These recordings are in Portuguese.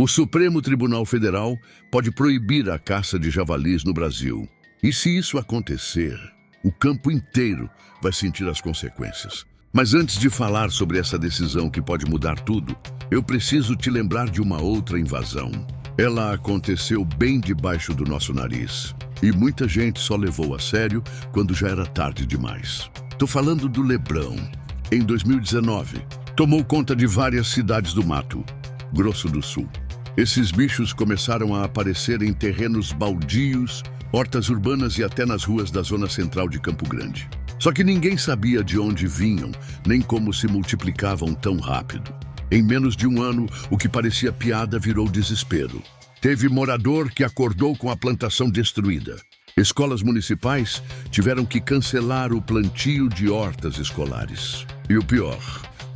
O Supremo Tribunal Federal pode proibir a caça de javalis no Brasil. E se isso acontecer, o campo inteiro vai sentir as consequências. Mas antes de falar sobre essa decisão que pode mudar tudo, eu preciso te lembrar de uma outra invasão. Ela aconteceu bem debaixo do nosso nariz. E muita gente só levou a sério quando já era tarde demais. Tô falando do Lebrão. Em 2019, tomou conta de várias cidades do Mato Grosso do Sul. Esses bichos começaram a aparecer em terrenos baldios, hortas urbanas e até nas ruas da zona central de Campo Grande. Só que ninguém sabia de onde vinham, nem como se multiplicavam tão rápido. Em menos de um ano, o que parecia piada virou desespero. Teve morador que acordou com a plantação destruída. Escolas municipais tiveram que cancelar o plantio de hortas escolares. E o pior,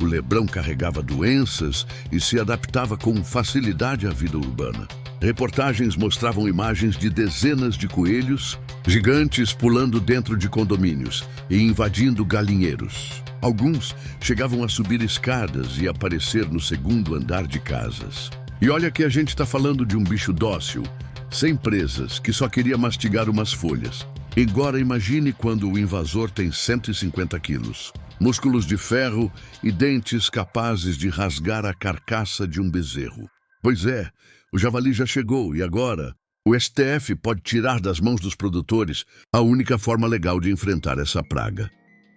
o Lebrão carregava doenças e se adaptava com facilidade à vida urbana. Reportagens mostravam imagens de dezenas de coelhos gigantes pulando dentro de condomínios e invadindo galinheiros. Alguns chegavam a subir escadas e aparecer no segundo andar de casas. E olha que a gente está falando de um bicho dócil, sem presas, que só queria mastigar umas folhas. Agora imagine quando o invasor tem 150 quilos, músculos de ferro e dentes capazes de rasgar a carcaça de um bezerro. Pois é, o javali já chegou e agora o STF pode tirar das mãos dos produtores a única forma legal de enfrentar essa praga.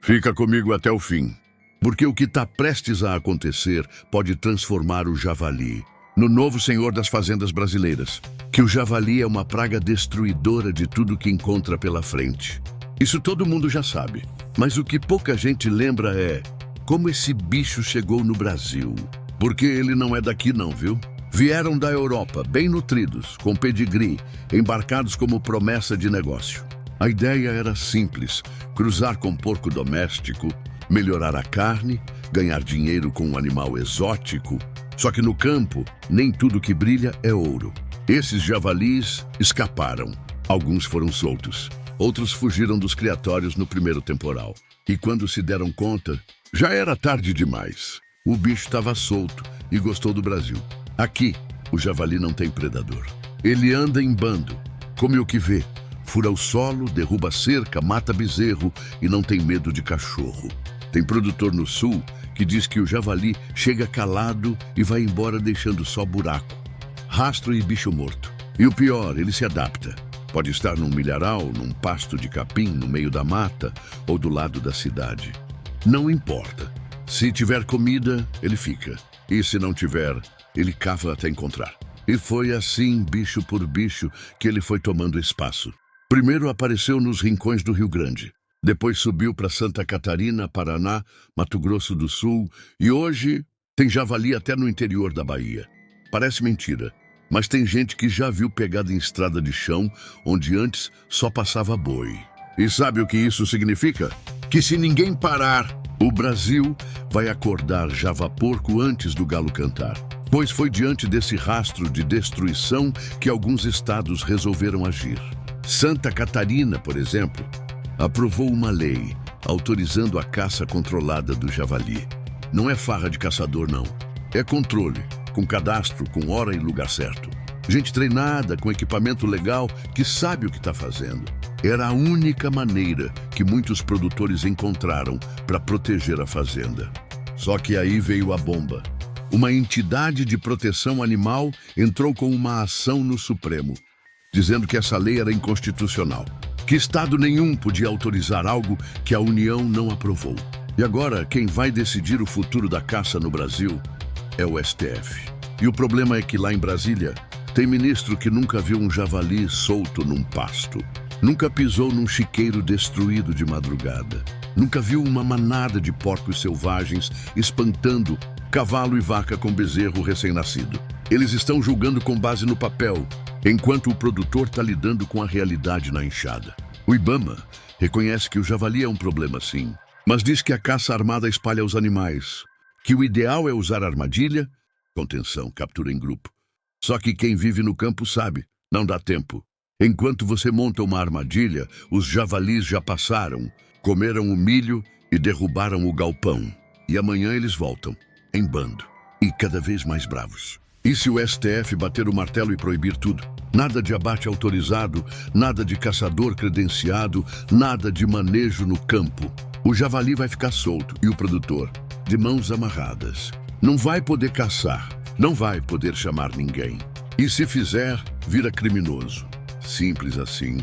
Fica comigo até o fim, porque o que está prestes a acontecer pode transformar o javali no novo senhor das fazendas brasileiras. Que o javali é uma praga destruidora de tudo que encontra pela frente. Isso todo mundo já sabe, mas o que pouca gente lembra é como esse bicho chegou no Brasil. Porque ele não é daqui não, viu? Vieram da Europa, bem nutridos, com pedigree, embarcados como promessa de negócio. A ideia era simples: cruzar com porco doméstico, melhorar a carne, ganhar dinheiro com um animal exótico. Só que no campo, nem tudo que brilha é ouro. Esses javalis escaparam. Alguns foram soltos. Outros fugiram dos criatórios no primeiro temporal. E quando se deram conta, já era tarde demais. O bicho estava solto e gostou do Brasil. Aqui, o javali não tem predador. Ele anda em bando, come o que vê, fura o solo, derruba cerca, mata bezerro e não tem medo de cachorro. Tem produtor no sul que diz que o javali chega calado e vai embora deixando só buraco, rastro e bicho morto. E o pior, ele se adapta. Pode estar num milharal, num pasto de capim, no meio da mata ou do lado da cidade. Não importa. Se tiver comida, ele fica. E se não tiver, ele cava até encontrar. E foi assim, bicho por bicho, que ele foi tomando espaço. Primeiro apareceu nos rincões do Rio Grande. Depois subiu para Santa Catarina, Paraná, Mato Grosso do Sul e hoje tem javali até no interior da Bahia. Parece mentira, mas tem gente que já viu pegada em estrada de chão onde antes só passava boi. E sabe o que isso significa? Que se ninguém parar, o Brasil vai acordar javaporco antes do galo cantar. Pois foi diante desse rastro de destruição que alguns estados resolveram agir. Santa Catarina, por exemplo, aprovou uma lei autorizando a caça controlada do javali. Não é farra de caçador, não. É controle, com cadastro, com hora e lugar certo. Gente treinada, com equipamento legal, que sabe o que está fazendo. Era a única maneira que muitos produtores encontraram para proteger a fazenda. Só que aí veio a bomba. Uma entidade de proteção animal entrou com uma ação no Supremo, dizendo que essa lei era inconstitucional. Que estado nenhum podia autorizar algo que a União não aprovou. E agora, quem vai decidir o futuro da caça no Brasil é o STF. E o problema é que lá em Brasília, tem ministro que nunca viu um javali solto num pasto. Nunca pisou num chiqueiro destruído de madrugada. Nunca viu uma manada de porcos selvagens espantando cavalo e vaca com bezerro recém-nascido. Eles estão julgando com base no papel, enquanto o produtor está lidando com a realidade na enxada. O IBAMA reconhece que o javali é um problema sim, mas diz que a caça armada espalha os animais, que o ideal é usar armadilha, contenção, captura em grupo. Só que quem vive no campo sabe, não dá tempo. Enquanto você monta uma armadilha, os javalis já passaram, comeram o milho e derrubaram o galpão. E amanhã eles voltam, em bando, e cada vez mais bravos. E se o STF bater o martelo e proibir tudo? Nada de abate autorizado, nada de caçador credenciado, nada de manejo no campo. O javali vai ficar solto e o produtor, de mãos amarradas. Não vai poder caçar, não vai poder chamar ninguém. E se fizer, vira criminoso. Simples assim.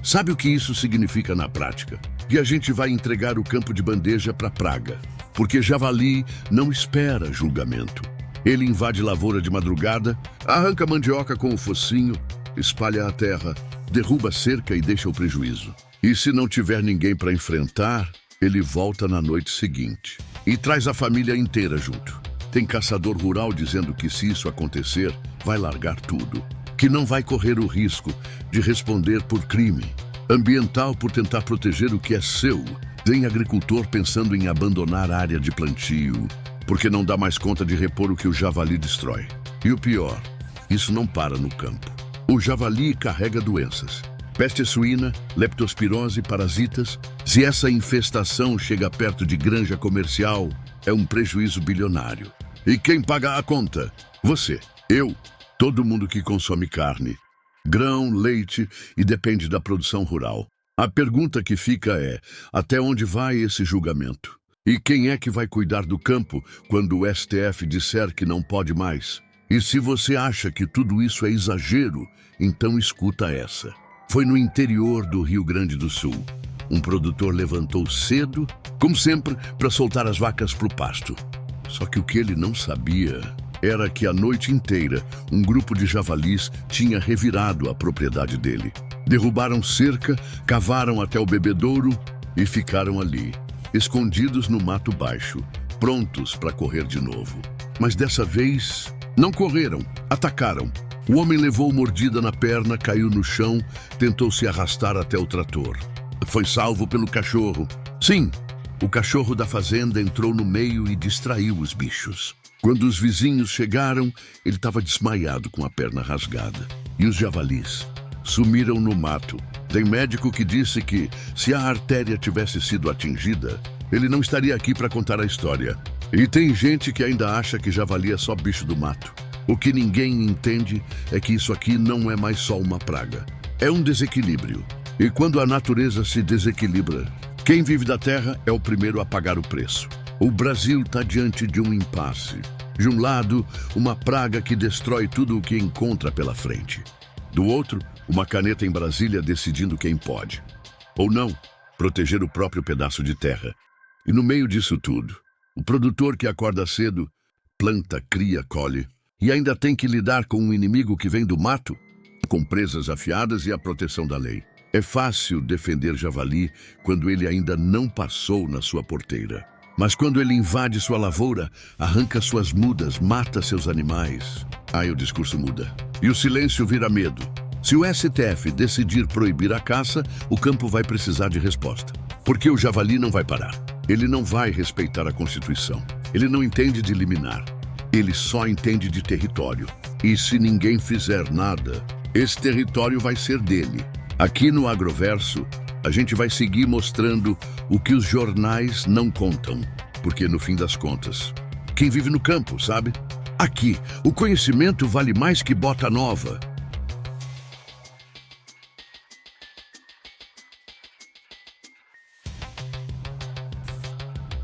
Sabe o que isso significa na prática? Que a gente vai entregar o campo de bandeja para a praga. Porque javali não espera julgamento. Ele invade lavoura de madrugada, arranca mandioca com o focinho, espalha a terra, derruba a cerca e deixa o prejuízo. E se não tiver ninguém para enfrentar, ele volta na noite seguinte. E traz a família inteira junto. Tem caçador rural dizendo que se isso acontecer, vai largar tudo. Que não vai correr o risco de responder por crime. Ambiental por tentar proteger o que é seu. Tem agricultor pensando em abandonar a área de plantio, porque não dá mais conta de repor o que o javali destrói. E o pior, isso não para no campo. O javali carrega doenças. Peste suína, leptospirose, parasitas. Se essa infestação chega perto de granja comercial, é um prejuízo bilionário. E quem paga a conta? Você, eu, todo mundo que consome carne, grão, leite e depende da produção rural. A pergunta que fica é, até onde vai esse julgamento? E quem é que vai cuidar do campo quando o STF disser que não pode mais? E se você acha que tudo isso é exagero, então escuta essa. Foi no interior do Rio Grande do Sul. Um produtor levantou cedo, como sempre, para soltar as vacas para o pasto. Só que o que ele não sabia era que a noite inteira um grupo de javalis tinha revirado a propriedade dele. Derrubaram cerca, cavaram até o bebedouro e ficaram ali, escondidos no mato baixo, prontos para correr de novo. Mas dessa vez, não correram, atacaram. O homem levou mordida na perna, caiu no chão, tentou se arrastar até o trator. Foi salvo pelo cachorro. Sim, o cachorro da fazenda entrou no meio e distraiu os bichos. Quando os vizinhos chegaram, ele estava desmaiado com a perna rasgada. E os javalis sumiram no mato. Tem médico que disse que, se a artéria tivesse sido atingida, ele não estaria aqui para contar a história. E tem gente que ainda acha que javali é só bicho do mato. O que ninguém entende é que isso aqui não é mais só uma praga. É um desequilíbrio. E quando a natureza se desequilibra, quem vive da terra é o primeiro a pagar o preço. O Brasil está diante de um impasse. De um lado, uma praga que destrói tudo o que encontra pela frente. Do outro, uma caneta em Brasília decidindo quem pode, ou não, proteger o próprio pedaço de terra. E no meio disso tudo, o produtor que acorda cedo, planta, cria, colhe, e ainda tem que lidar com um inimigo que vem do mato, com presas afiadas e a proteção da lei. É fácil defender javali quando ele ainda não passou na sua porteira. Mas quando ele invade sua lavoura, arranca suas mudas, mata seus animais, aí o discurso muda. E o silêncio vira medo. Se o STF decidir proibir a caça, o campo vai precisar de resposta. Porque o javali não vai parar. Ele não vai respeitar a Constituição. Ele não entende de liminar. Ele só entende de território. E se ninguém fizer nada, esse território vai ser dele. Aqui no Agroverso, a gente vai seguir mostrando o que os jornais não contam. Porque no fim das contas, quem vive no campo, sabe? Aqui, o conhecimento vale mais que bota nova.